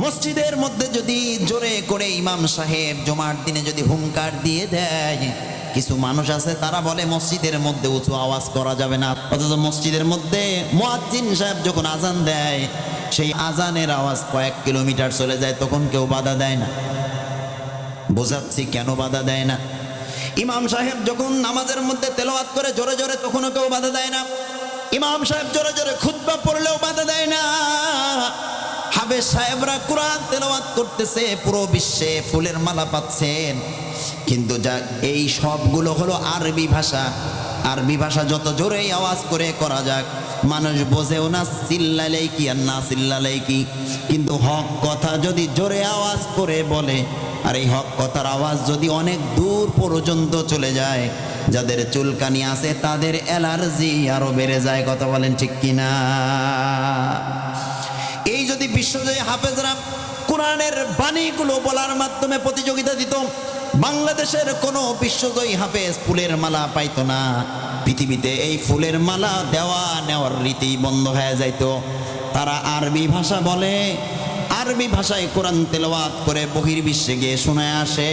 মসজিদের মধ্যে যদি জোরে করে ইমাম সাহেব জুমার দিনে যদি হুঙ্কার দিয়ে দেয়, কিছু মানুষ আছে তারা বলে মসজিদের মধ্যে উঁচু আওয়াজ করা যাবে না, অথচ মসজিদের মধ্যে মুয়াজ্জিন সাহেব যখন আজান দেয় সেই আজানের আওয়াজ কয়েক কিলোমিটার চলে যায়, তখন কেউ বাধা দেয় না। বোঝাচ্ছি কেন বাধা দেয় না। ইমাম সাহেব যখন নামাজের মধ্যে তেলাওয়াত করে জোরে জোরে, তখনও কেউ বাধা দেয় না। ইমাম সাহেব জোরে জোরে খুতবা পড়লেও বাধা দেয় না। হাফেজ সাহেবরা কোরআন তেলাওয়াত করতেছে, পুরো বিশ্বে ফুলের মালা পাচ্ছেন, কিন্তু যা এই সবগুলো হলো আরবি ভাষা। আরবি ভাষা যত জোরেই আওয়াজ করে করা যাক, মানুষ বোঝেও না চিল্লালেই কি আর না চিল্লালেই কি। কিন্তু হক কথা যদি জোরে আওয়াজ করে বলে, আর এই হক কথার আওয়াজ যদি অনেক দূর পর্যন্ত চলে যায়, যাদের চুলকানি আছে তাদের অ্যালার্জি আরো বেড়ে যায়। কথা বলেন ঠিক কিনা? এই যদি বিশ্বজয়ী হাফেজরা কোরআনের বাণীগুলো বলার মাধ্যমে প্রতিযোগিতা দিত, বাংলাদেশের কোনো বিশ্বজয়ী হাফেজ ফুলের মালা পাইতো না। পৃথিবীতে এই ফুলের মালা দেওয়া নেওয়ার রীতি বন্ধ হয়ে যাইত। তারা আরবি ভাষা বলে, আরবি ভাষায় কোরআন তেলাওয়াত করে বহির্বিশ্বে গিয়ে শোনায় আসে।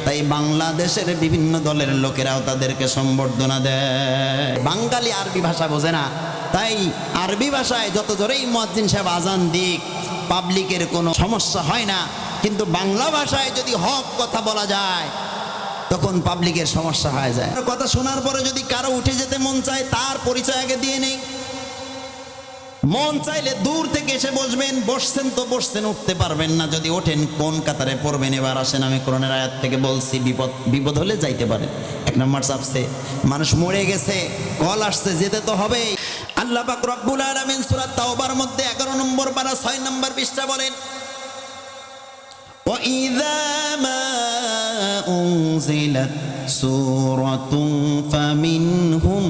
তাই বাংলাদেশের বিভিন্ন দলের লোকেরাও তাদেরকে সম্বর্ধনা দেয়। বাঙালি আরবি ভাষা বোঝে না, তাই আরবি ভাষায় যত জোরেই মুয়াজ্জিন সাহেব আজান দিক, পাবলিকের কোনো সমস্যা হয় না। কিন্তু বাংলা ভাষায় যদি হক কথা বলা যায়, তখন পাবলিকের সমস্যা হয়ে যায়। কথা শোনার পরে যদি কারো উঠে যেতে মন চায়, তার পরিচয় আগে দিয়ে নেই। মন চাইলে দূর থেকে এসে বসবেন, বসছেন তো বসছেন, উঠতে পারবেন না। যদি ওঠেন কোন কাতারে পড়বেন? এবার আসেন, আমি কোরআনের আয়াত থেকে বলছি, বিপদ হলে যাইতে পারেন। এক নম্বর চাপছে, মানুষ মরে গেছে, কল আসছে, যেতে তো হবে। আল্লাহ পাক রব্বুল আলামিন সূরা তাওবার মধ্যে 11 নম্বর পারা 6 নম্বর পৃষ্ঠা বলেন, وَإِذَا مَا أُنْزِلَتْ سُورَةٌ فَمِنْهُمْ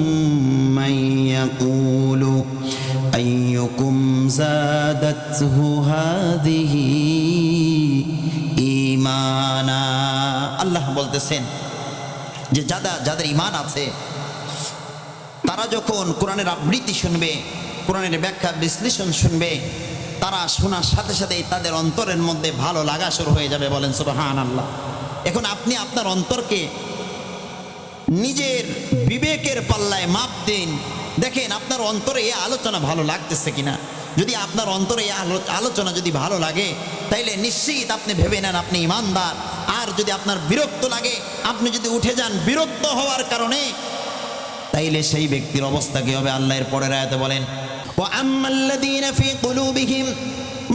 مَنْ يَقُولُ أَيُّكُمْ زَادَتْهُ هَذِهِ ঈমানা। আল্লাহ বলতেছেন যে যাদের ঈমান আছে তারা যখন কোরআনের আবৃত্তি শুনবে, কোরআনের ব্যাখ্যা বিশ্লেষণ শুনবে, তারা শোনার সাথে সাথেই তাদের অন্তরের মধ্যে ভালো লাগা শুরু হয়ে যাবে। বলেন সুবহানাল্লাহ। এখন আপনি আপনার অন্তরকে নিজের বিবেকের পাল্লায় মাপ দিন, দেখেন আপনার অন্তরে এই আলোচনা ভালো লাগতেছে কিনা। যদি আপনার অন্তরে এই আলোচনা যদি ভালো লাগে, তাইলে নিশ্চিত আপনি ভেবে নেন আপনি ঈমানদার। আর যদি আপনার বিরক্ত লাগে, আপনি যদি উঠে যান বিরক্ত হওয়ার কারণে, তাইলে সেই ব্যক্তির অবস্থা কি হবে? আল্লাহর পরের আয়াতে বলেন, وَأَمَّا الَّذِينَ فِي قُلُوبِهِمْ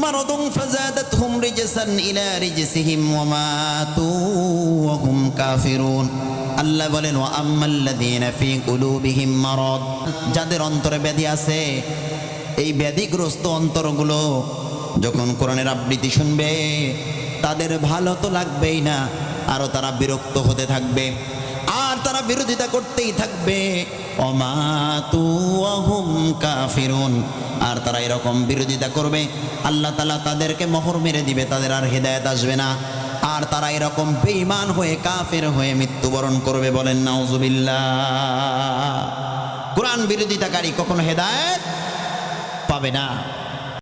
مَرَضٌ فَزَادَتْهُمْ رِجْسًا إِلَى رِجْسِهِمْ وَمَاتُوا وَهُمْ كَافِرُونَ। আল্লাহ বলেন, وَأَمَّا الَّذِينَ فِي قُلُوبِهِمْ مَرَضٌ, যাদের অন্তরে ব্যাধি আছে, এই ব্যাধিগ্রস্ত অন্তরগুলো যখন কোরআনের আবৃত্তি শুনবে, তাদের ভালো তো লাগবেই না, আরো তারা বিরক্ত হতে থাকবে, আর তারা বিরোধিতা করতেই থাকবে। ওমাতু ওয়া হুম কাফিরুন, আর তারা এরকম বিরোধিতা করবে, আল্লাহ তাআলা তাদেরকে মোহর মেরে দিবে, তাদের আর হেদায়েত আসবে না, আর তারা এরকম বেঈমান হয়ে কাফের হয়ে মৃত্যুবরণ করবে। বলেন নাউজুবিল্লাহ। কোরআন বিরোধিতাকারী কখনো হেদায়েত পাবে না।